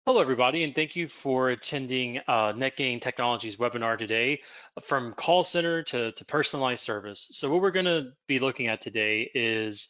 Hello, everybody, and thank you for attending NetGain Technologies webinar today, from call center to personalized service. So what we're going to be looking at today is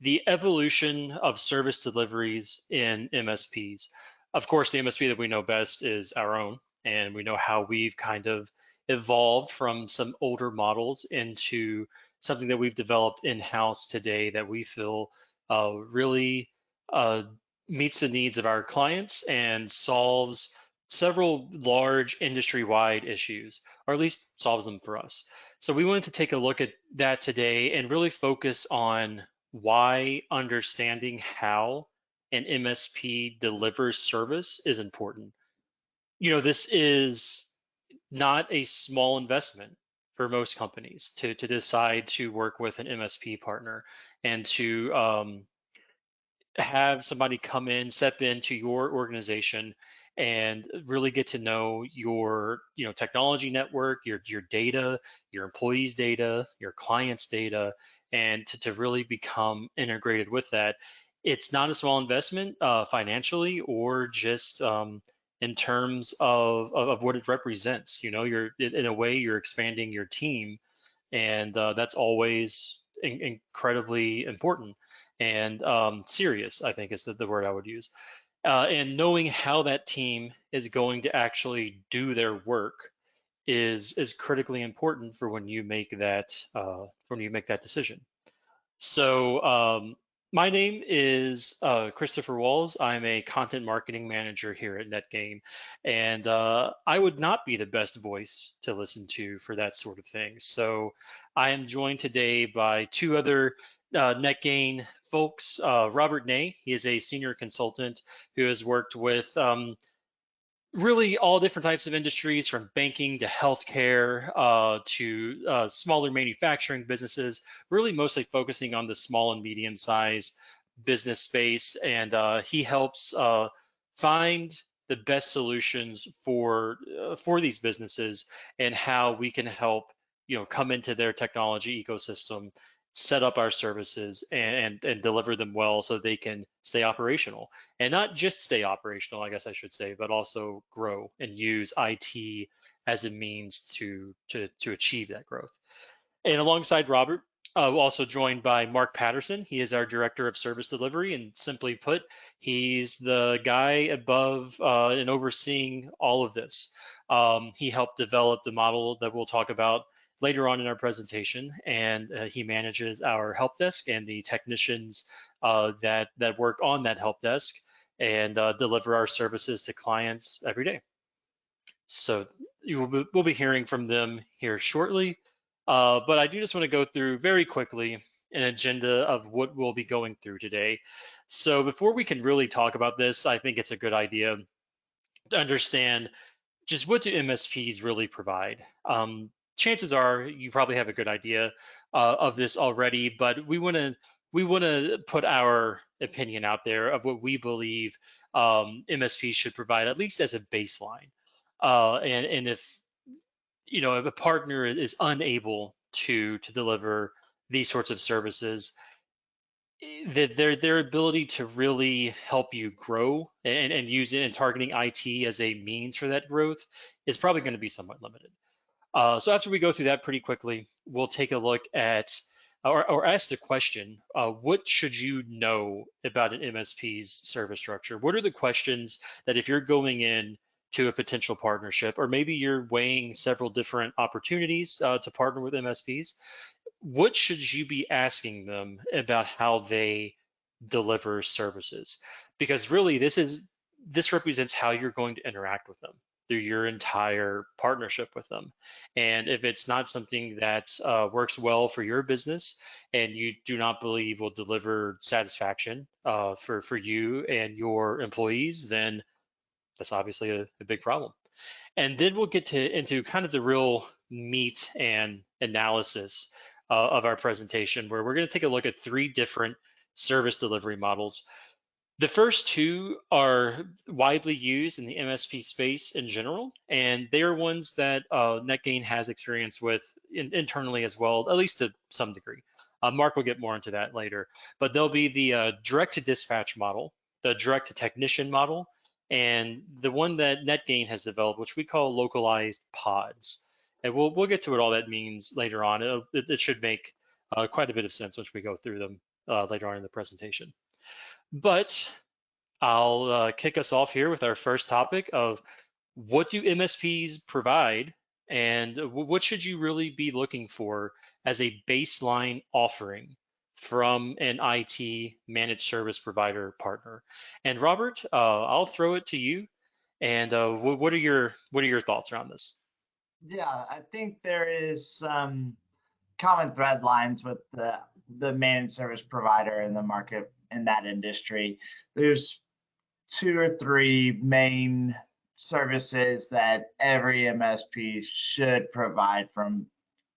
the evolution of service deliveries in MSPs. Of course, the MSP that we know best is our own, and we know how we've kind of evolved from some older models into something that we've developed in-house today that we feel really uh, meets the needs of our clients and solves several large industry-wide issues, or at least solves them for us. So we wanted to take a look at that today and really focus on why understanding how an MSP delivers service is important. This is not a small investment for most companies to decide to work with an MSP partner and to have somebody come in, step into your organization and really get to know your, technology network, your data, your employees' data, your clients' data, and to really become integrated with that. It's not a small investment financially or just in terms of what it represents. You're in a way you're expanding your team, and that's always incredibly important and serious, I think is the word I would use. And knowing how that team is going to actually do their work is critically important for when you make that decision. So my name is Christopher Walls. I'm a content marketing manager here at NetGain, and I would not be the best voice to listen to for that sort of thing. So I am joined today by two other NetGain folks. Robert Ney, he is a senior consultant who has worked with really all different types of industries, from banking to healthcare to smaller manufacturing businesses, really mostly focusing on the small and medium sized business space. And he helps find the best solutions for these businesses and how we can help come into their technology ecosystem, set up our services and deliver them well so they can stay operational, and not just stay operational, I guess I should say, but also grow and use IT as a means to achieve that growth. And alongside Robert, also joined by Mark Patterson. He is our director of service delivery, and simply put, he's the guy above and overseeing all of this. He helped develop the model that we'll talk about later on in our presentation, and he manages our help desk and the technicians that work on that help desk and deliver our services to clients every day. So we'll be hearing from them here shortly. But I do just want to go through very quickly an agenda of what we'll be going through today. So before we can really talk about this, I think it's a good idea to understand just what do MSPs really provide. Chances are you probably have a good idea of this already, but we want to put our opinion out there of what we believe MSPs should provide, at least as a baseline. And if a partner is unable to deliver these sorts of services, their ability to really help you grow and use it and targeting IT as a means for that growth is probably going to be somewhat limited. So after we go through that pretty quickly, we'll take a look at or ask the question, what should you know about an MSP's service structure? What are the questions that if you're going in to a potential partnership, or maybe you're weighing several different opportunities to partner with MSPs, what should you be asking them about how they deliver services? Because really, this represents how you're going to interact with them through your entire partnership with them. And if it's not something that works well for your business and you do not believe will deliver satisfaction for you and your employees, then that's obviously a big problem. And then we'll get into kind of the real meat and analysis of our presentation, where we're going to take a look at three different service delivery models. The first two are widely used in the MSP space in general, and they are ones that NetGain has experience with internally as well, at least to some degree. Mark will get more into that later, but there'll be the direct to dispatch model, the direct to technician model, and the one that NetGain has developed, which we call localized pods. And we'll get to what all that means later on. It should make quite a bit of sense once we go through them later on in the presentation. But I'll kick us off here with our first topic of what do MSPs provide, and what should you really be looking for as a baseline offering from an IT managed service provider partner? And Robert, I'll throw it to you. And what are your thoughts around this? Yeah, I think there is some common thread lines with the managed service provider in the market in that industry. There's two or three main services that every MSP should provide from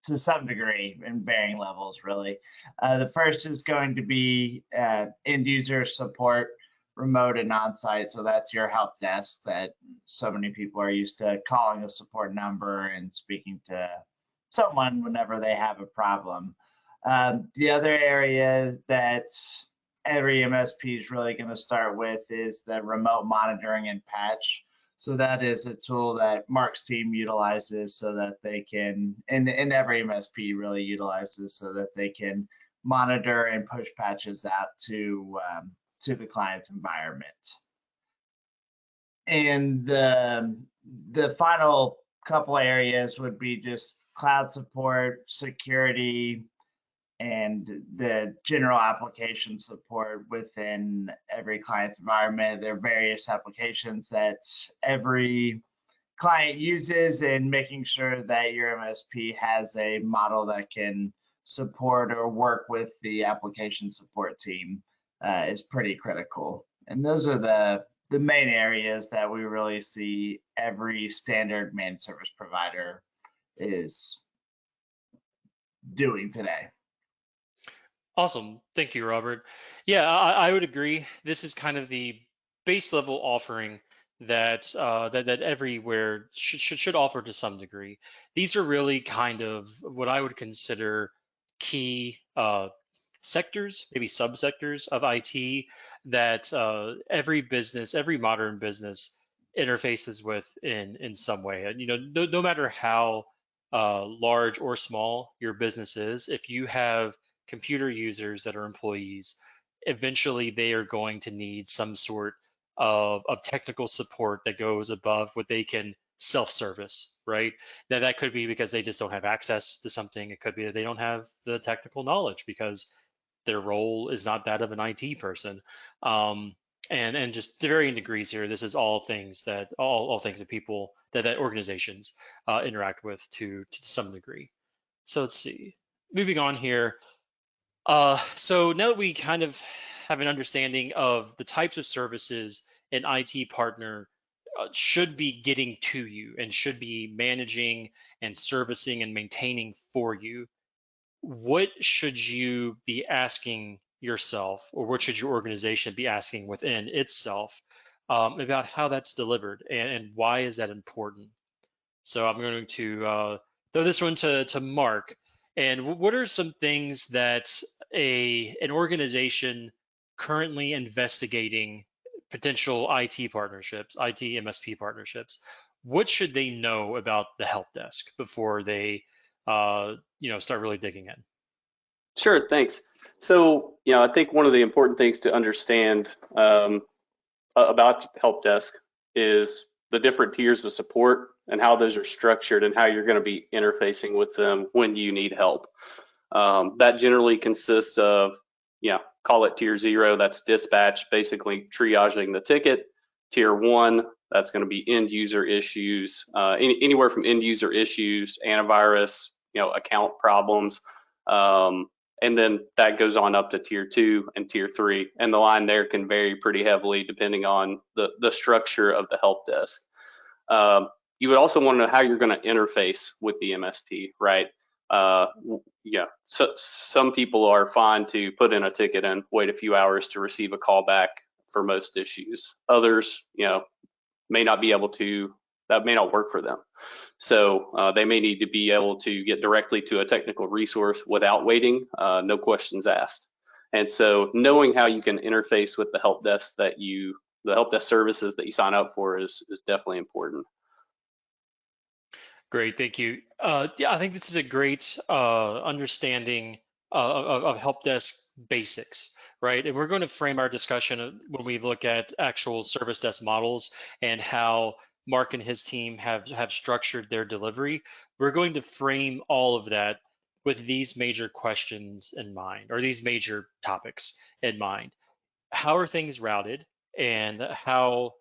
to some degree in varying levels, really. The first is going to be end user support, remote and on-site. So that's your help desk that so many people are used to calling a support number and speaking to someone whenever they have a problem. The other area that every MSP is really going to start with is the remote monitoring and patch. So that is a tool that Mark's team utilizes so that they can, and every MSP really utilizes so that they can monitor and push patches out to the client's environment. And the final couple areas would be just cloud support, security, and the general application support within every client's environment. There are various applications that every client uses, and making sure that your MSP has a model that can support or work with the application support team is pretty critical. And those are the main areas that we really see every standard managed service provider is doing today. Awesome. Thank you, Robert. Yeah, I would agree. This is kind of the base level offering that everywhere should offer to some degree. These are really kind of what I would consider key sectors, maybe subsectors of IT that every business, every modern business interfaces with in some way. And no matter how large or small your business is, if you have computer users that are employees, eventually they are going to need some sort of technical support that goes above what they can self-service, right? That could be because they just don't have access to something. It could be that they don't have the technical knowledge because their role is not that of an IT person. And just to varying degrees here, this is all things that all things that people that organizations interact with to some degree. So let's see. Moving on here. So now that we kind of have an understanding of the types of services an IT partner should be getting to you and should be managing and servicing and maintaining for you, what should you be asking yourself, or what should your organization be asking within itself about how that's delivered, and why is that important? So I'm going to throw this one to Mark. And what are some things that an organization currently investigating potential IT partnerships, IT MSP partnerships, what should they know about the help desk before they start really digging in? Sure, thanks. So, I think one of the important things to understand about help desk is the different tiers of support and how those are structured and how you're going to be interfacing with them when you need help. That generally consists of, call it tier 0, that's dispatch, basically triaging the ticket. Tier 1, that's going to be end user issues, anywhere from end user issues, antivirus, account problems. And then that goes on up to tier 2 and tier 3. And the line there can vary pretty heavily depending on the structure of the help desk. You would also want to know how you're going to interface with the MSP, right? So some people are fine to put in a ticket and wait a few hours to receive a call back for most issues. Others, may not be able to, that may not work for them. So they may need to be able to get directly to a technical resource without waiting, no questions asked. And so knowing how you can interface with the help desk that you the help desk services that you sign up for is definitely important. Great, thank you. Yeah, I think this is a great understanding of help desk basics, right? And we're going to frame our discussion when we look at actual service desk models and how Mark and his team have structured their delivery. We're going to frame all of that with these major questions in mind, or these major topics in mind. How are things routed, and how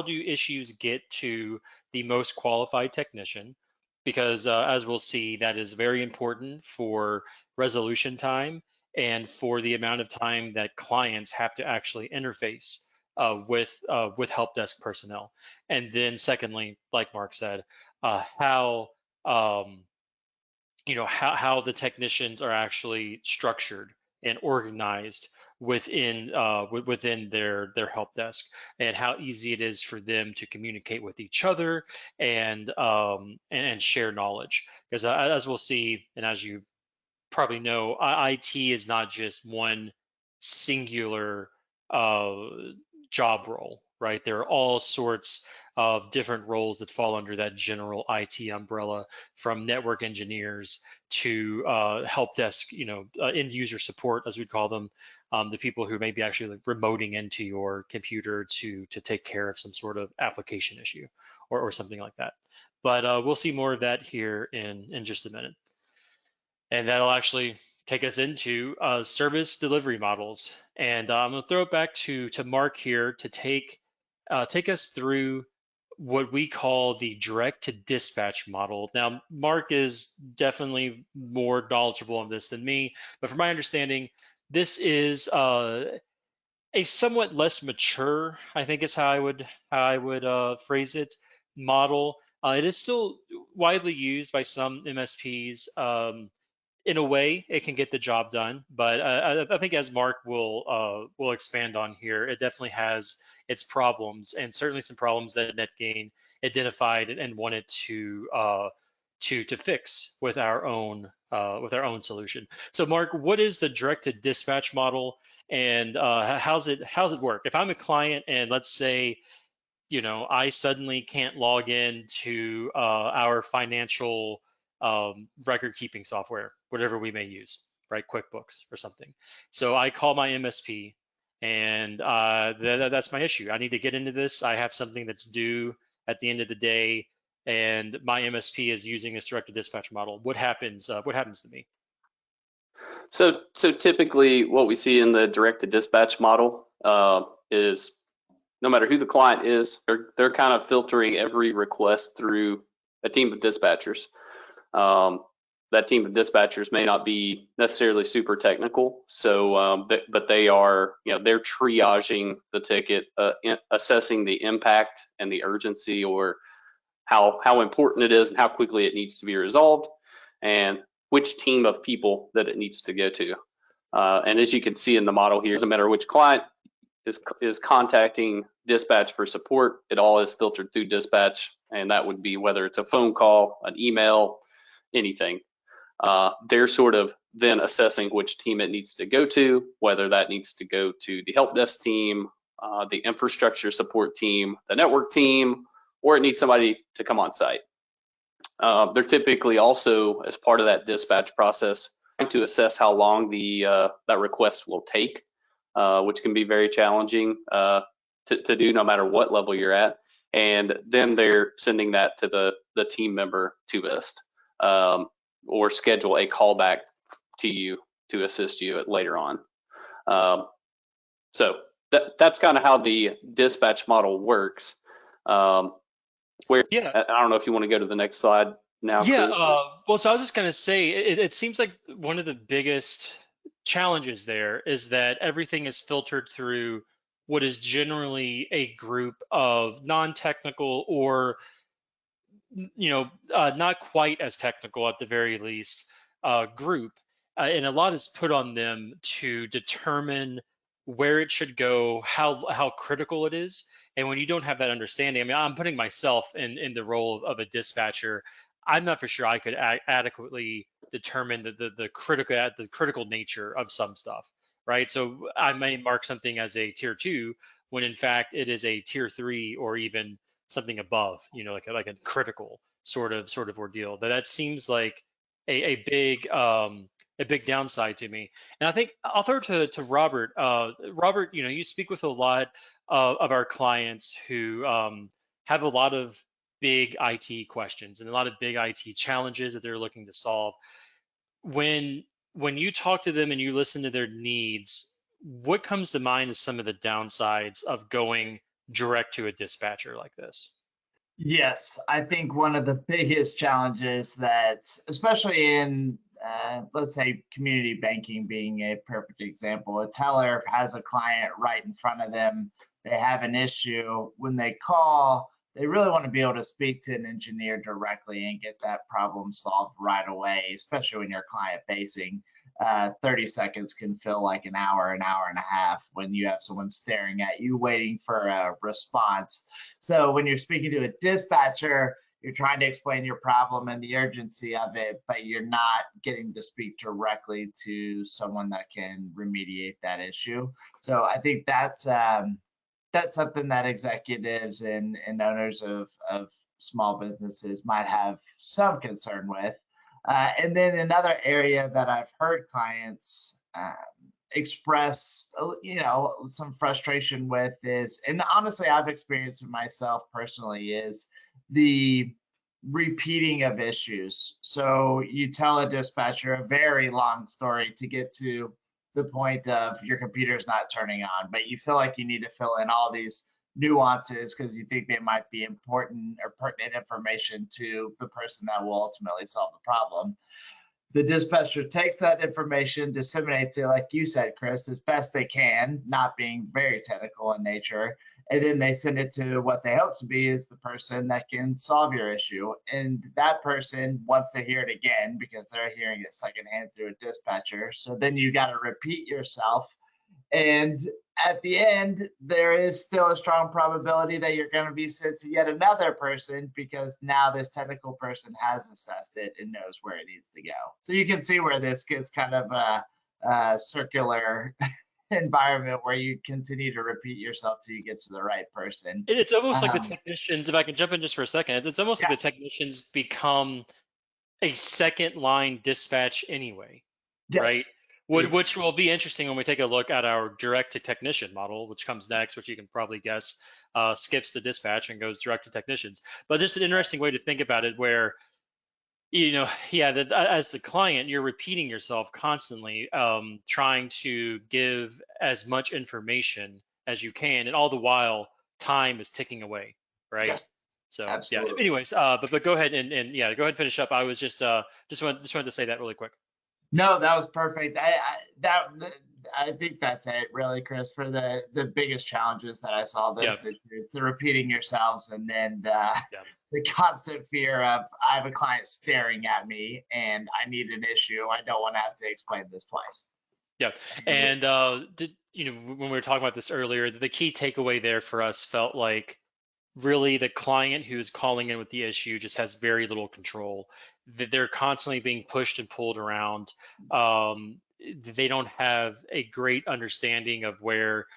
do issues get to the most qualified technician? Because as we'll see, that is very important for resolution time and for the amount of time that clients have to actually interface with help desk personnel. And then secondly, like Mark said, how how the technicians are actually structured and organized within their help desk, and how easy it is for them to communicate with each other and share knowledge. Because as we'll see, and as you probably know, IT is not just one singular uh, job role, right? There are all sorts of different roles that fall under that general IT umbrella, from network engineers to help desk, end user support, as we'd call them, the people who may be actually like remoting into your computer to take care of some sort of application issue or something like that. But we'll see more of that here in just a minute. And that'll actually take us into service delivery models. And I'm going to throw it back to Mark here to take us through what we call the direct to dispatch model. Now, Mark is definitely more knowledgeable on this than me, but from my understanding, this is a somewhat less mature, I think is how I would phrase it, model. It is still widely used by some MSPs. In a way, it can get the job done, but I think, as Mark will expand on here, it definitely has its problems, and certainly some problems that NetGain identified and wanted to fix with our own solution. So, Mark, what is the directed dispatch model, and how's it work? If I'm a client and let's say I suddenly can't log in to our financial record keeping software, whatever we may use, right? QuickBooks or something. So I call my MSP, and that's my issue. I need to get into this. I have something that's due at the end of the day, and my MSP is using this direct to dispatch model. What happens? What happens to me? So typically what we see in the direct to dispatch model is no matter who the client is, they're kind of filtering every request through a team of dispatchers. That team of dispatchers may not be necessarily super technical, so but they are, they're triaging the ticket, assessing the impact and the urgency, or how important it is and how quickly it needs to be resolved, and which team of people that it needs to go to. And as you can see in the model here, it doesn't matter which client is contacting dispatch for support, it all is filtered through dispatch, and that would be whether it's a phone call, an email, anything. They're sort of then assessing which team it needs to go to, whether that needs to go to the help desk team, the infrastructure support team, the network team, or it needs somebody to come on site. They're typically also, as part of that dispatch process, trying to assess how long that request will take, which can be very challenging to do no matter what level you're at. And then they're sending that to the team member to assist, or schedule a callback to you to assist you later on. So that's kind of how the dispatch model works. Yeah. I don't know if you want to go to the next slide now, Yeah, Chris. well, so I was just going to say, it seems like one of the biggest challenges there is that everything is filtered through what is generally a group of non-technical, or not quite as technical at the very least, group, and a lot is put on them to determine where it should go, how critical it is. And when you don't have that understanding, I mean, I'm putting myself in the role of a dispatcher. I'm not for sure I could adequately determine the critical nature of some stuff, right? So I may mark something as a tier 2 when in fact it is a tier 3 or even something above, like a critical sort of ordeal. That seems like a big downside to me. And I think I'll throw it to Robert. Robert, you speak with a lot of our clients who have a lot of big IT questions and a lot of big IT challenges that they're looking to solve. When you talk to them and you listen to their needs, what comes to mind as some of the downsides of going direct to a dispatcher like this? Yes, I think one of the biggest challenges that, especially in, let's say, community banking being a perfect example, a teller has a client right in front of them. They have an issue. When they call, they really want to be able to speak to an engineer directly and get that problem solved right away, especially when you're client facing. 30 seconds can feel like an hour and a half when you have someone staring at you waiting for a response. So when you're speaking to a dispatcher, you're trying to explain your problem and the urgency of it, but you're not getting to speak directly to someone that can remediate that issue. So I think that's something that executives and owners of small businesses might have some concern with. And then another area that I've heard clients express, some frustration with is, and honestly, I've experienced it myself personally, is the repeating of issues. So you tell a dispatcher a very long story to get to the point of your computer's not turning on, but you feel like you need to fill in all these nuances because you think they might be important or pertinent information to the person that will ultimately solve the problem. The dispatcher takes that information, disseminates it, like you said, Chris, as best they can, not being very technical in nature, and then they send it to what they hope to be is the person that can solve your issue. And that person wants to hear it again because they're hearing it secondhand through a dispatcher. So then you got to repeat yourself. And at the end, there is still a strong probability that you're going to be sent to yet another person because now this technical person has assessed it and knows where it needs to go. So you can see where this gets kind of a circular environment where you continue to repeat yourself till you get to the right person. It's almost like the technicians, if I can jump in just for a second, it's almost like the technicians become a second line dispatch anyway, right? Which will be interesting when we take a look at our direct to technician model, which comes next, which you can probably guess skips the dispatch and goes direct to technicians. But just an interesting way to think about it where, as the client, you're repeating yourself constantly, trying to give as much information as you can, and all the while time is ticking away, right? Yes. So Absolutely. yeah. Anyways, but go ahead and go ahead and finish up. I was just wanted to say that really quick. No, that was perfect. I think that's it, really, Chris. For the biggest challenges that I saw, it's the repeating yourselves, and then the constant fear of I have a client staring at me and I need an issue. I don't want to have to explain this twice. Yeah, and when we were talking about this earlier, the key takeaway there for us felt like really the client who's calling in with the issue just has very little control. They're constantly being pushed and pulled around. They don't have a great understanding of where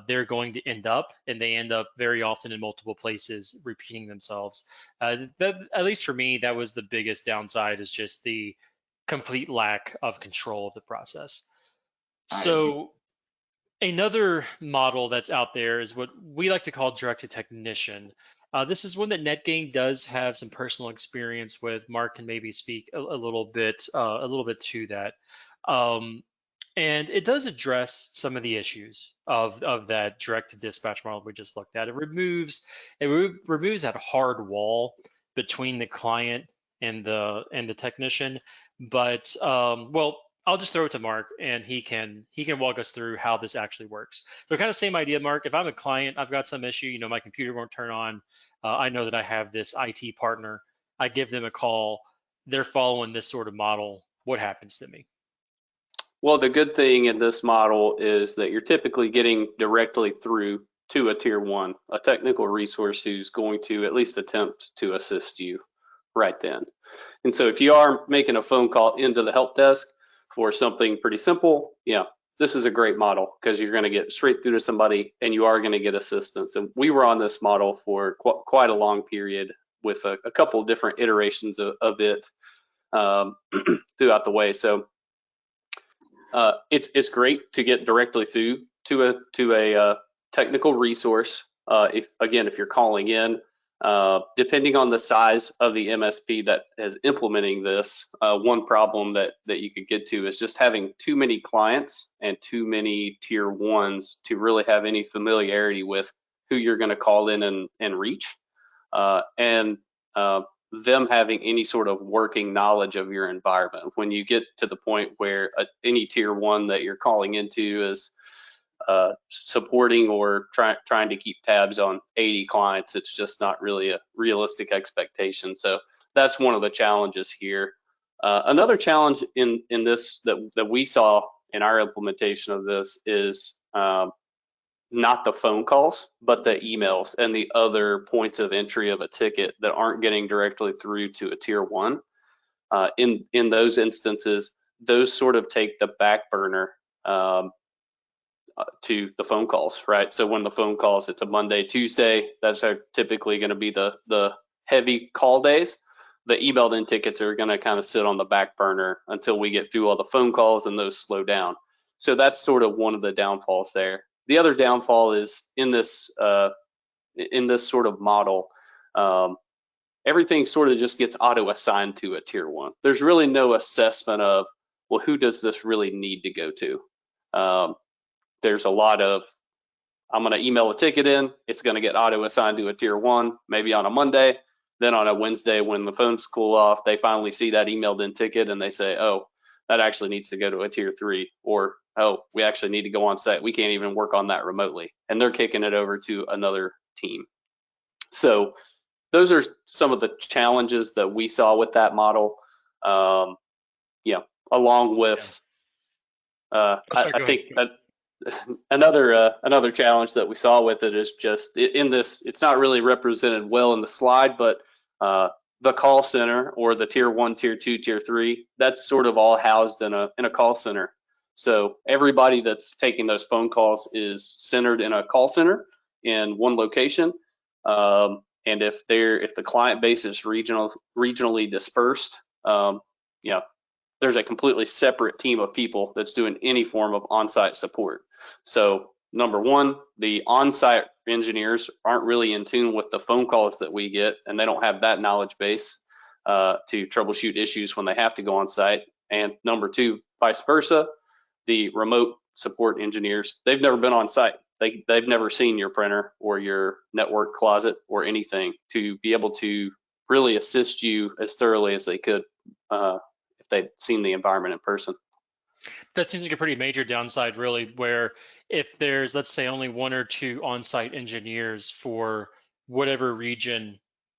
they're going to end up, and they end up very often in multiple places repeating themselves. At least for me, that was the biggest downside, is just the complete lack of control of the process. So another model that's out there is what we like to call direct to technician. This is one that NetGain does have some personal experience with. Mark can maybe speak a little bit to that. And it does address some of the issues of that direct to dispatch model we just looked at. It removes that hard wall between the client and the technician. But I'll just throw it to Mark, and he can walk us through how this actually works. So kind of same idea, Mark. If I'm a client, I've got some issue, my computer won't turn on. I know that I have this IT partner. I give them a call. They're following this sort of model. What happens to me? Well, the good thing in this model is that you're typically getting directly through to a tier 1, a technical resource who's going to at least attempt to assist you right then. And so if you are making a phone call into the help desk for something pretty simple, this is a great model because you're going to get straight through to somebody and you are going to get assistance. And we were on this model for quite a long period with a couple of different iterations of it throughout the way. So it's great to get directly through to a technical resource. If you're calling in, depending on the size of the MSP that is implementing this, one problem that you could get to is just having too many clients and too many tier ones to really have any familiarity with who you're going to call in and reach, and them having any sort of working knowledge of your environment. When you get to the point where any tier one that you're calling into is supporting or trying to keep tabs on 80 clients, it's just not really a realistic expectation. So that's one of the challenges here. Another challenge in this that we saw in our implementation of this is not the phone calls, but the emails and the other points of entry of a ticket that aren't getting directly through to a tier one. In those instances, those sort of take the back burner to the phone calls, right? So when the phone calls, it's a Monday, Tuesday, that's typically going to be the heavy call days. The emailed in tickets are going to kind of sit on the back burner until we get through all the phone calls and those slow down. So that's sort of one of the downfalls there. The other downfall is in this sort of model, everything sort of just gets auto assigned to a tier one. There's really no assessment of, well, who does this really need to go to? There's a lot of, I'm going to email a ticket in, it's going to get auto assigned to a tier one, maybe on a Monday. Then on a Wednesday, when the phones cool off, they finally see that emailed in ticket and they say, oh, that actually needs to go to a tier three, or, oh, we actually need to go on site. We can't even work on that remotely. And they're kicking it over to another team. So those are some of the challenges that we saw with that model. Along with, I think another challenge that we saw with it is just in this, it's not really represented well in the slide, but the call center or the tier one, tier two, tier three, that's sort of all housed in a call center. So everybody that's taking those phone calls is centered in a call center in one location. And if the client base is regionally dispersed, there's a completely separate team of people that's doing any form of on-site support. So number one, the on-site engineers aren't really in tune with the phone calls that we get, and they don't have that knowledge base to troubleshoot issues when they have to go on site. And number two, vice versa, the remote support engineers, they've never been on site. They've never seen your printer or your network closet or anything to be able to really assist you as thoroughly as they could if they'd seen the environment in person. That seems like a pretty major downside, really, where if there's, let's say, only one or two on-site engineers for whatever region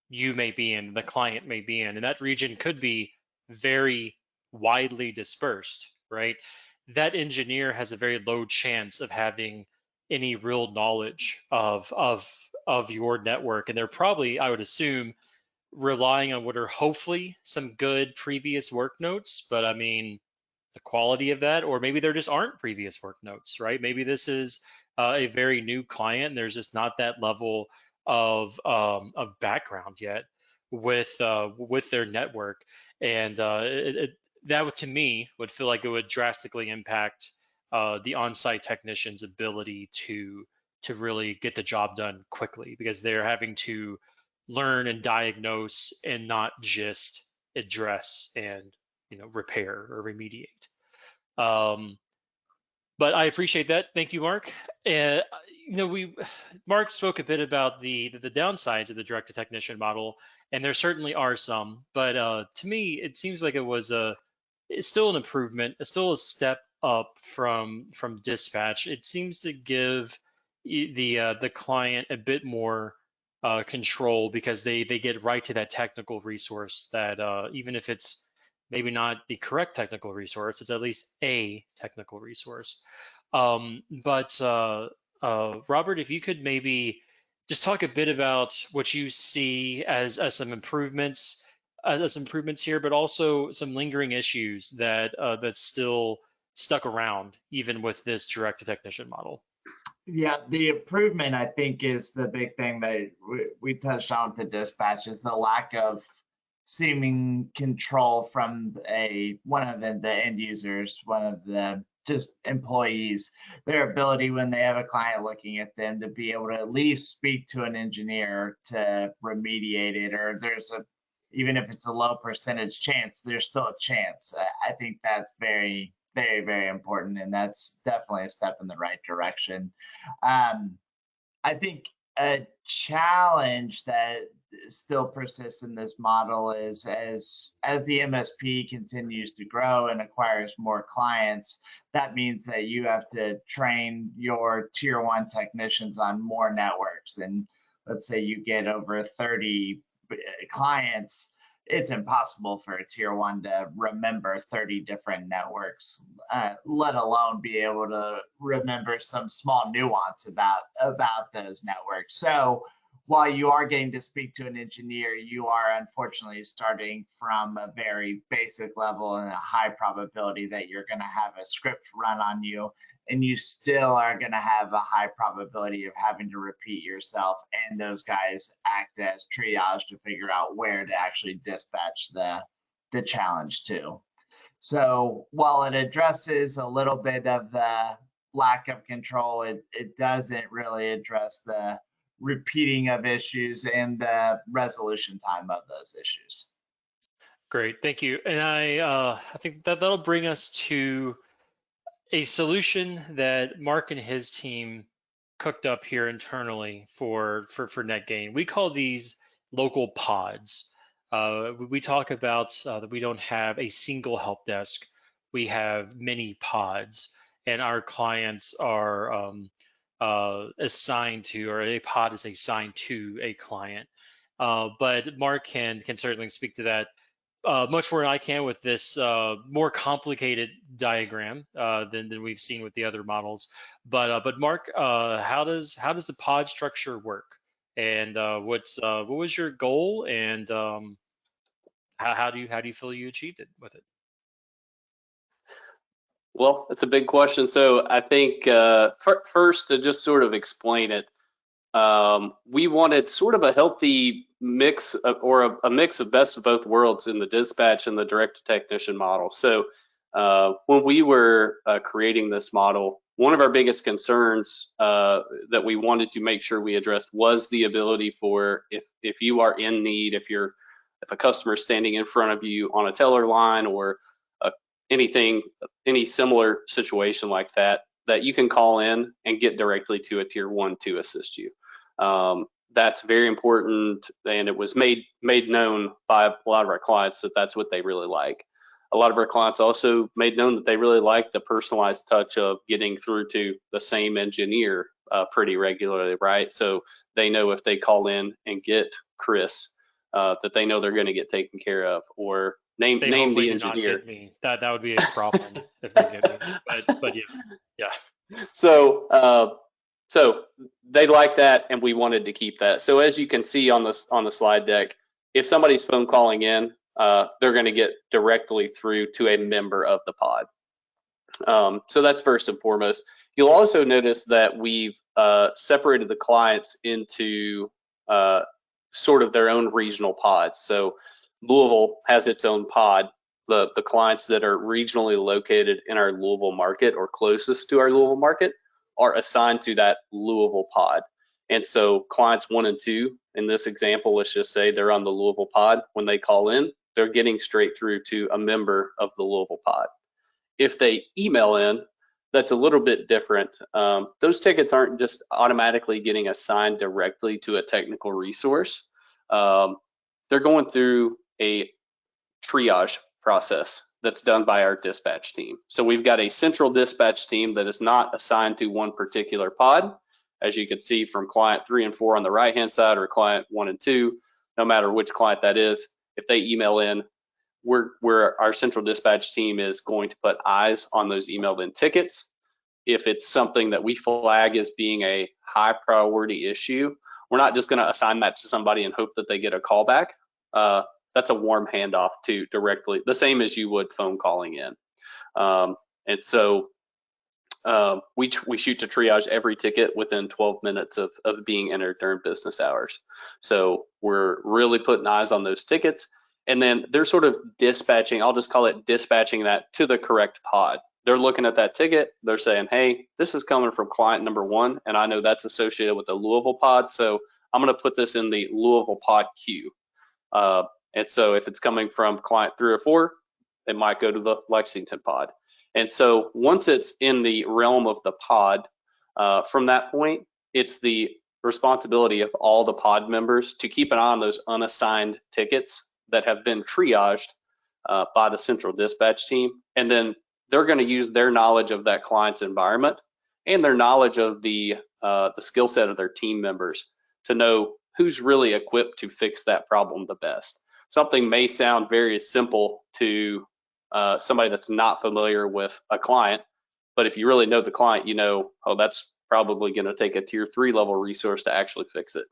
you may be in, the client may be in, and that region could be very widely dispersed, right? That engineer has a very low chance of having any real knowledge of your network, and they're probably, I would assume, relying on what are hopefully some good previous work notes, but I mean, the quality of that, or maybe there just aren't previous work notes, right? Maybe this is a very new client and there's just not that level of background yet with their network, and that to me would feel like it would drastically impact the on-site technician's ability to really get the job done quickly, because they're having to learn and diagnose and not just address and repair or remediate. But I appreciate that. Thank you, Mark. Mark spoke a bit about the downsides of the direct-to-technician model, and there certainly are some. But to me, it seems like it's still an improvement. It's still a step up from dispatch. It seems to give the client a bit more control, because they get right to that technical resource that even if it's maybe not the correct technical resource, it's at least a technical resource. But Robert, if you could maybe just talk a bit about what you see as some improvements here, but also some lingering issues that still stuck around even with this direct to technician model? Yeah, the improvement I think is the big thing that we touched on with the dispatch is the lack of seeming control from one of the end users, one of the just employees, their ability when they have a client looking at them to be able to at least speak to an engineer to remediate it, or even if it's a low percentage chance, there's still a chance. I think that's very, very, very important, and that's definitely a step in the right direction. I think a challenge that still persists in this model is as the MSP continues to grow and acquires more clients, that means that you have to train your tier one technicians on more networks. And let's say you get over 30 clients, it's impossible for a tier one to remember 30 different networks, let alone be able to remember some small nuance about those networks. So while you are getting to speak to an engineer, you are unfortunately starting from a very basic level and a high probability that you're going to have a script run on you, and you still are going to have a high probability of having to repeat yourself, and those guys act as triage to figure out where to actually dispatch the challenge to. So while it addresses a little bit of the lack of control, it doesn't really address the repeating of issues and the resolution time of those issues. Great, thank you. And I think that'll bring us to a solution that Mark and his team cooked up here internally for NetGain. We call these local pods. We talk about that we don't have a single help desk. We have many pods, and our clients are assigned to, or a pod is assigned to a client. But Mark can certainly speak to that much more than I can with this more complicated diagram than we've seen with the other models. But Mark, how does the pod structure work? And what was your goal? And how do you feel you achieved it with it? Well, that's a big question. So I think first to just sort of explain it, we wanted sort of a healthy mix or a mix of best of both worlds in the dispatch and the direct to technician model. So when we were creating this model, one of our biggest concerns that we wanted to make sure we addressed was the ability for if you are in need, if a customer is standing in front of you on a teller line or any similar situation like that, that you can call in and get directly to a tier one to assist you. That's very important, and it was made known by a lot of our clients that that's what they really like. A lot of our clients also made known that they really like the personalized touch of getting through to the same engineer pretty regularly, right? So they know if they call in and get Chris, that they know they're going to get taken care of, or name the engineer. Not get me. That would be a problem if they get me. But yeah. So they like that, and we wanted to keep that. So as you can see on the slide deck, if somebody's phone calling in, they're going to get directly through to a member of the pod. So that's first and foremost. You'll also notice that we've separated the clients into sort of their own regional pods. So Louisville has its own pod. The clients that are regionally located in our Louisville market or closest to our Louisville market are assigned to that Louisville pod. And so clients 1 and 2, in this example, let's just say they're on the Louisville pod. When they call in, they're getting straight through to a member of the Louisville pod. If they email in, that's a little bit different. Those tickets aren't just automatically getting assigned directly to a technical resource. They're going through a triage process that's done by our dispatch team. So we've got a central dispatch team that is not assigned to one particular pod. As you can see from client 3 and 4 on the right-hand side, or client 1 and 2, no matter which client that is, if they email in, our central dispatch team is going to put eyes on those emailed in tickets. If it's something that we flag as being a high priority issue, we're not just going to assign that to somebody and hope that they get a call back. That's a warm handoff to directly, the same as you would phone calling in. And so we shoot to triage every ticket within 12 minutes of being entered during business hours. So we're really putting eyes on those tickets. And then they're sort of dispatching, I'll just call it dispatching that to the correct pod. They're looking at that ticket. They're saying, hey, this is coming from client number 1, and I know that's associated with the Louisville pod. So I'm going to put this in the Louisville pod queue. And so if it's coming from client 3 or 4, it might go to the Lexington pod. And so once it's in the realm of the pod, from that point, it's the responsibility of all the pod members to keep an eye on those unassigned tickets that have been triaged by the central dispatch team. And then they're going to use their knowledge of that client's environment and their knowledge of the skill set of their team members to know who's really equipped to fix that problem the best. Something may sound very simple to somebody that's not familiar with a client, but if you really know the client, you know, oh, that's probably going to take a tier 3 level resource to actually fix it.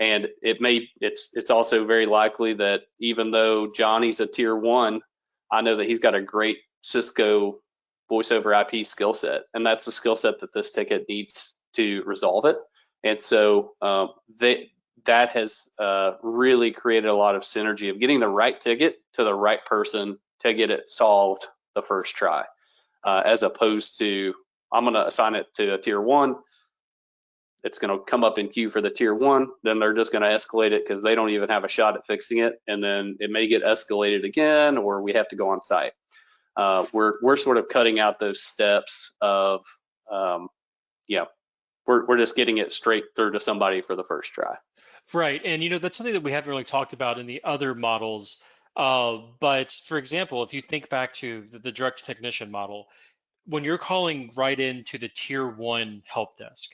And it's also very likely that even though Johnny's a tier 1, I know that he's got a great Cisco voice over IP skill set, and that's the skill set that this ticket needs to resolve it. And so that has really created a lot of synergy of getting the right ticket to the right person to get it solved the first try, as opposed to I'm going to assign it to a tier 1. It's going to come up in queue for the tier 1. Then they're just going to escalate it because they don't even have a shot at fixing it. And then it may get escalated again, or we have to go on site. We're sort of cutting out those steps of, we're just getting it straight through to somebody for the first try. Right, and that's something that we haven't really talked about in the other models. But for example, if you think back to the direct technician model, when you're calling right into the tier 1 help desk,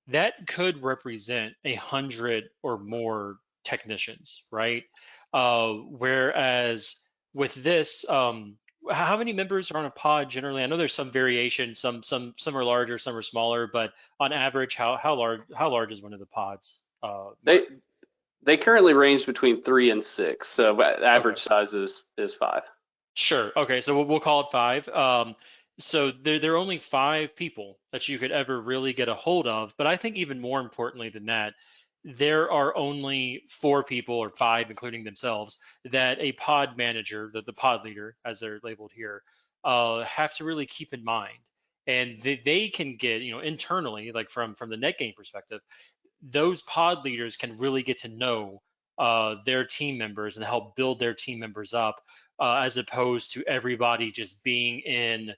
that could represent 100 or more technicians, right? Whereas with this, how many members are on a pod generally? I know there's some variation. Some are larger, some are smaller, but on average, how large is one of the pods? They currently range between 3 and 6, so average size is 5. Sure. Okay, so we'll call it 5. So there are only 5 people that you could ever really get a hold of. But I think even more importantly than that, there are only 4 people or 5, including themselves, that a pod manager, the pod leader, as they're labeled here, have to really keep in mind. And they can get, internally, like from the NetGain perspective, those pod leaders can really get to know their team members and help build their team members up, as opposed to everybody just being in,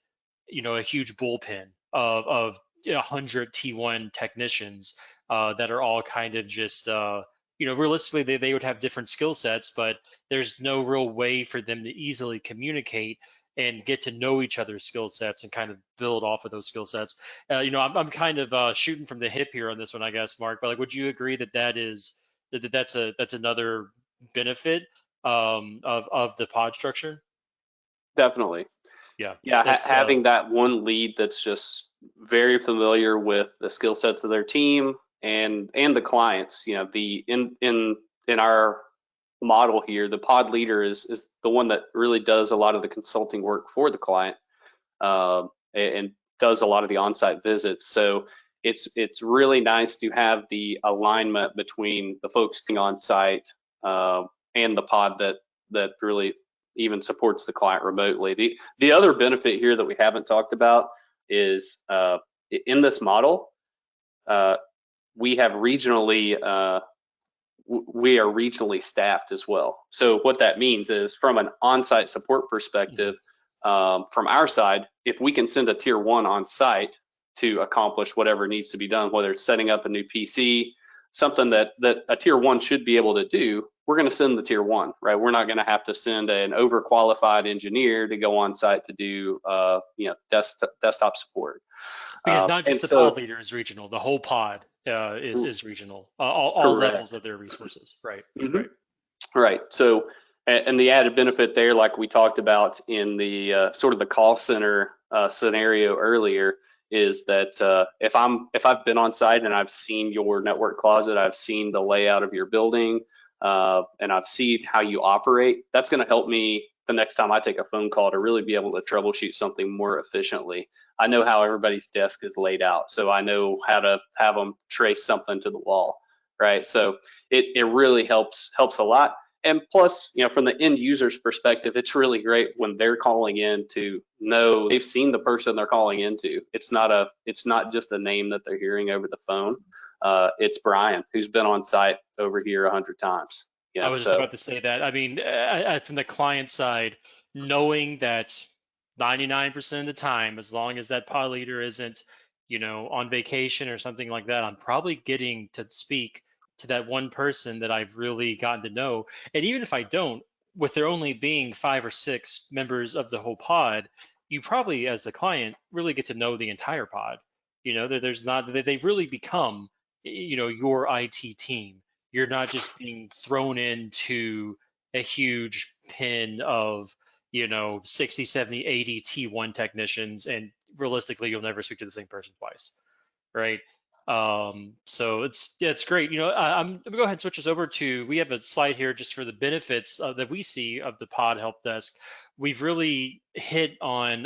a huge bullpen of 100 T1 technicians that are all kind of just, realistically, they would have different skill sets, but there's no real way for them to easily communicate and get to know each other's skill sets and kind of build off of those skill sets. I'm kind of shooting from the hip here on this one, I guess, Mark. But would you agree that that's another benefit of the pod structure? Definitely. Yeah. Having that one lead that's just very familiar with the skill sets of their team and the clients. In our model here, the pod leader is the one that really does a lot of the consulting work for the client, and does a lot of the on-site visits. So it's really nice to have the alignment between the folks being on site and the pod that really even supports the client remotely. The other benefit here that we haven't talked about is in this model, we are regionally staffed as well. So what that means is, from an on-site support perspective, from our side, if we can send a tier 1 on site to accomplish whatever needs to be done, whether it's setting up a new PC, something that a tier 1 should be able to do, we're going to send the tier 1, right? We're not going to have to send an overqualified engineer to go on site to do desktop support. Because not just the pod leader is regional, the whole pod is regional, all levels of their resources, right? Mm-hmm. Right. So, and the added benefit there, like we talked about in the sort of the call center scenario earlier, is that if I've been on site and I've seen your network closet, I've seen the layout of your building, and I've seen how you operate, that's going to help me the next time I take a phone call to really be able to troubleshoot something more efficiently. I know how everybody's desk is laid out, so I know how to have them trace something to the wall, right? So it really helps a lot. And plus, from the end user's perspective, it's really great when they're calling in to know they've seen the person they're calling into. It's not just a name that they're hearing over the phone. It's Brian, who's been on site over here 100 times. I was just So about to say that. I mean, from the client side, knowing that 99% of the time, as long as that pod leader isn't, on vacation or something like that, I'm probably getting to speak to that one person that I've really gotten to know. And even if I don't, with there only being 5 or 6 members of the whole pod, you probably, as the client, really get to know the entire pod. There's not, they've really become, your IT team. You're not just being thrown into a huge pin of 60, 70, 80 T1 technicians, and realistically you'll never speak to the same person twice, right? So it's great. I'm gonna go ahead and switch us over to, we have a slide here just for the benefits that we see of the pod help desk. We've really hit on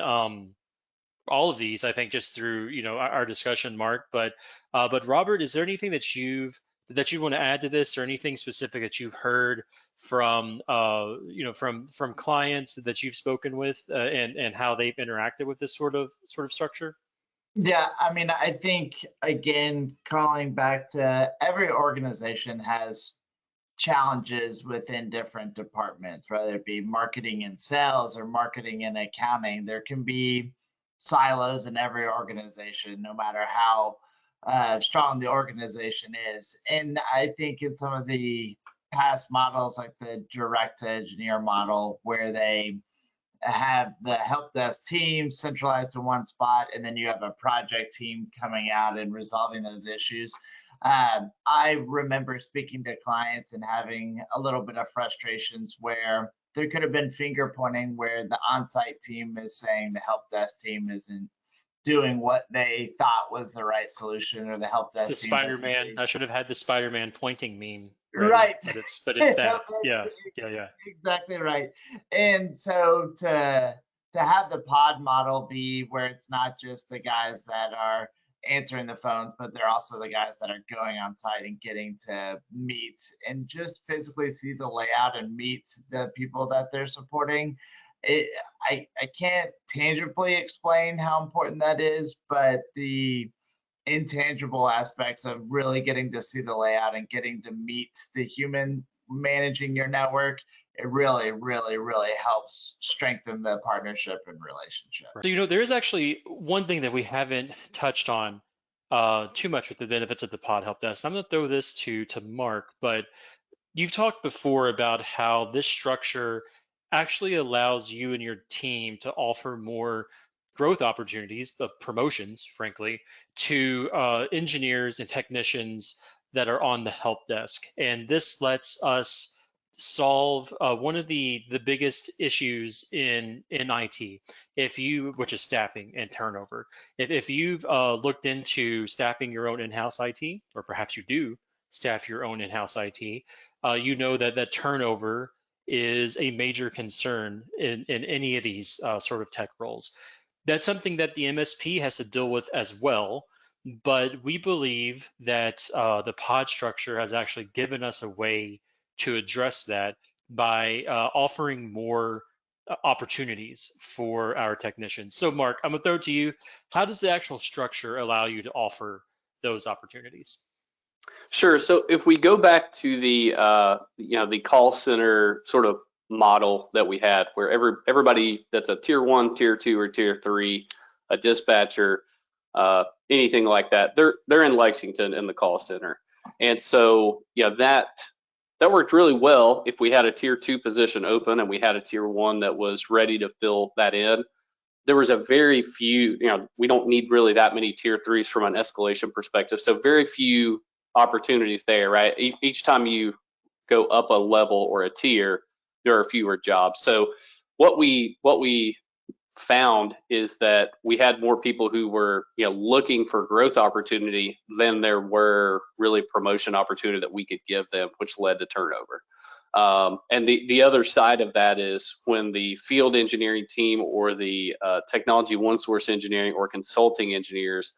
all of these, I think, just through our discussion, Mark. But Robert, is there anything that you want to add to this, or anything specific that you've heard from from clients that you've spoken with, and how they've interacted with this sort of structure? Yeah, I mean, I think, again, calling back to every organization has challenges within different departments, whether it be marketing and sales or marketing and accounting. There can be silos in every organization, no matter how strong the organization is. And I think in some of the past models, like the direct to engineer model, where they have the help desk team centralized to one spot, and then you have a project team coming out and resolving those issues. I remember speaking to clients and having a little bit of frustrations where there could have been finger pointing, where the on-site team is saying the help desk team isn't doing what they thought was the right solution, or the help It's desk the team isn't Spider-Man. doing. I should have had the Spider-Man pointing meme ready, Right. but it's that. Yeah. Exactly right. And so to have the pod model be where it's not just the guys that are answering the phones, but they're also the guys that are going on site and getting to meet and just physically see the layout and meet the people that they're supporting. I can't tangibly explain how important that is, but the intangible aspects of really getting to see the layout and getting to meet the human managing your network, it really, really, really helps strengthen the partnership and relationship. So, there is actually one thing that we haven't touched on too much with the benefits of the pod help desk. I'm going to throw this to Mark, but you've talked before about how this structure actually allows you and your team to offer more growth opportunities, promotions, frankly, to engineers and technicians that are on the help desk. And this lets us solve one of the biggest issues in IT, which is staffing and turnover. If you've looked into staffing your own in-house IT, or perhaps you do staff your own in-house IT, you know that turnover is a major concern in any of these sort of tech roles. That's something that the MSP has to deal with as well. But we believe that the pod structure has actually given us a way to address that by offering more opportunities for our technicians. So, Mark, I'm gonna throw it to you. How does the actual structure allow you to offer those opportunities? Sure. So if we go back to the the call center sort of model that we had, where everybody that's a tier 1, tier 2, or tier 3, a dispatcher, anything like that, they're in Lexington in the call center, and so that worked really well if we had a tier 2 position open and we had a tier 1 that was ready to fill that in. There was a very few, we don't need really that many tier 3s from an escalation perspective, so very few opportunities there, right? Each time you go up a level or a tier, there are fewer jobs. So what we found is that we had more people who were looking for growth opportunity than there were really promotion opportunity that we could give them, which led to turnover. And the other side of that is when the field engineering team or the technology one source engineering or consulting engineers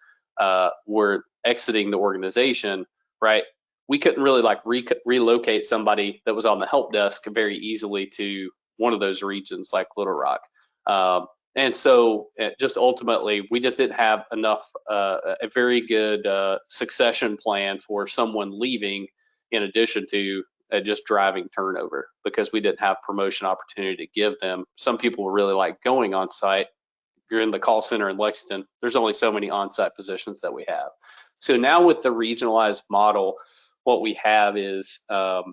were exiting the organization, right? We couldn't really like relocate somebody that was on the help desk very easily to one of those regions like Little Rock. And so just ultimately, we just didn't have enough, a very good succession plan for someone leaving in addition to just driving turnover, because we didn't have promotion opportunity to give them. Some people really like going on site. You're in the call center in Lexington, there's only so many on-site positions that we have. So now with the regionalized model, what we have is a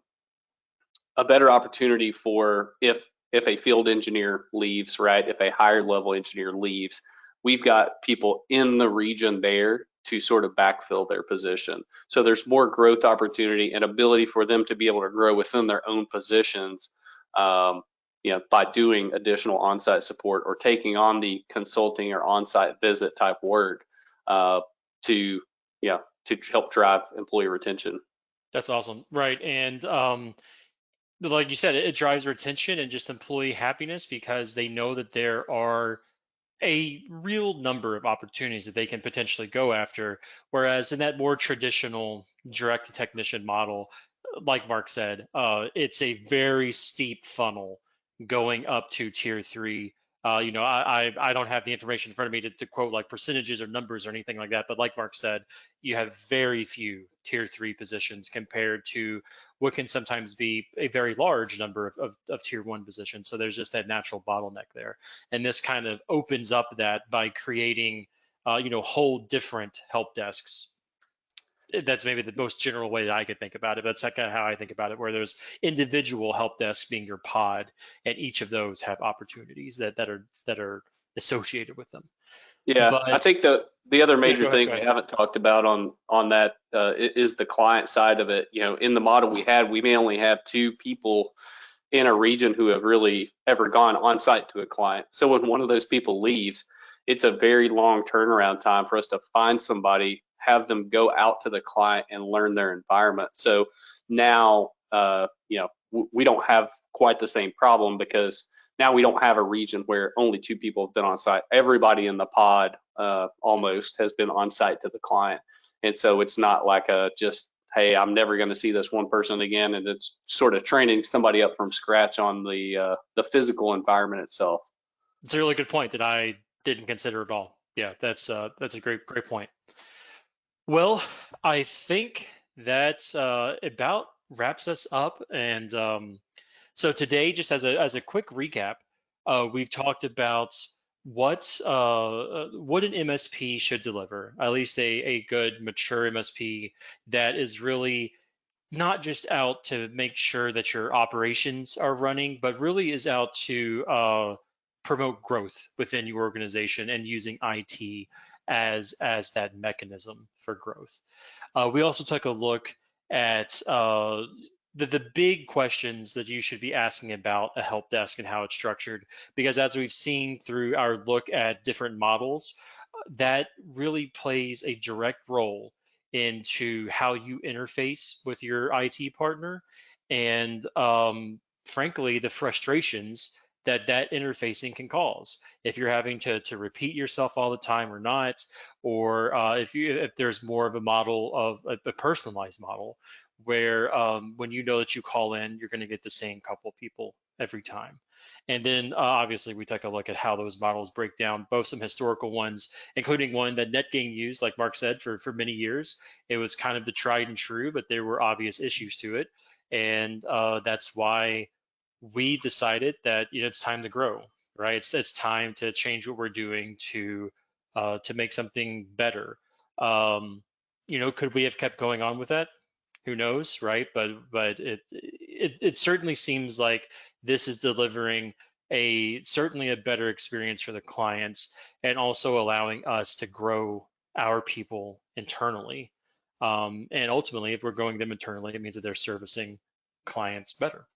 better opportunity for if a field engineer leaves, right? If a higher level engineer leaves, we've got people in the region there to sort of backfill their position. So there's more growth opportunity and ability for them to be able to grow within their own positions, by doing additional on-site support or taking on the consulting or on-site visit type work to help drive employee retention. That's awesome. Right. And like you said, it drives retention and just employee happiness because they know that there are a real number of opportunities that they can potentially go after. Whereas in that more traditional direct technician model, like Mark said, it's a very steep funnel going up to tier three. I don't have the information in front of me to quote like percentages or numbers or anything like that, but like Mark said, you have very few tier three positions compared to what can sometimes be a very large number of tier one positions. So there's just that natural bottleneck there. And this kind of opens up that by creating, whole different help desks. That's maybe the most general way that I could think about it. But that's kind of how I think about it, where there's individual help desks being your pod, and each of those have opportunities that are associated with them. Yeah, I But think the other yeah, major go ahead, thing go we ahead. haven't talked about on that is the client side of it. In the model we had, we may only have 2 people in a region who have really ever gone on site to a client. So when one of those people leaves, it's a very long turnaround time for us to find somebody, have them go out to the client and learn their environment. So now, we don't have quite the same problem because now we don't have a region where only 2 people have been on site. Everybody in the pod almost has been on site to the client. And so it's not like hey, I'm never going to see this one person again, and it's sort of training somebody up from scratch on the physical environment itself. It's a really good point that I didn't consider at all. Yeah, that's a great point. Well, I think that about wraps us up. And so today, just as a quick recap, we've talked about what an MSP should deliver, at least a good mature MSP that is really not just out to make sure that your operations are running, but really is out to promote growth within your organization and using IT as that mechanism for growth. We also took a look at the big questions that you should be asking about a help desk and how it's structured, because as we've seen through our look at different models, that really plays a direct role into how you interface with your IT partner and frankly, the frustrations that interfacing can cause. If you're having to repeat yourself all the time or not, or if there's more of a model of a personalized model where when you know that you call in, you're going to get the same couple people every time. And then obviously we take a look at how those models break down, both some historical ones, including one that NetGain used, like Mark said, for many years. It was kind of the tried and true, but there were obvious issues to it. And that's why we decided that it's time to grow, right? It's time to change what we're doing to make something better. Could we have kept going on with that? Who knows, right? But it certainly seems like this is delivering certainly a better experience for the clients and also allowing us to grow our people internally. And ultimately, if we're growing them internally, it means that they're servicing clients better.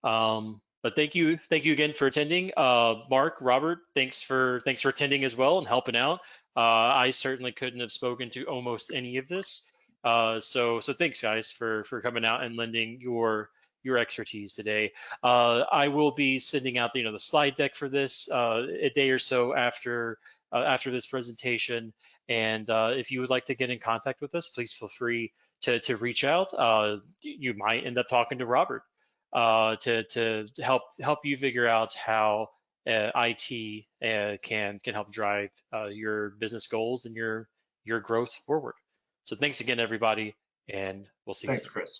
But thank you again for attending. Mark, Robert, thanks for attending as well and helping out. I certainly couldn't have spoken to almost any of this. So thanks guys for coming out and lending your your expertise today. I will be sending out the slide deck for this a day or so after this presentation. And if you would like to get in contact with us, please feel free to reach out. You might end up talking to Robert to help you figure out how IT can help drive your business goals and your growth forward. So thanks again, everybody, and we'll see you soon. Thanks, Chris.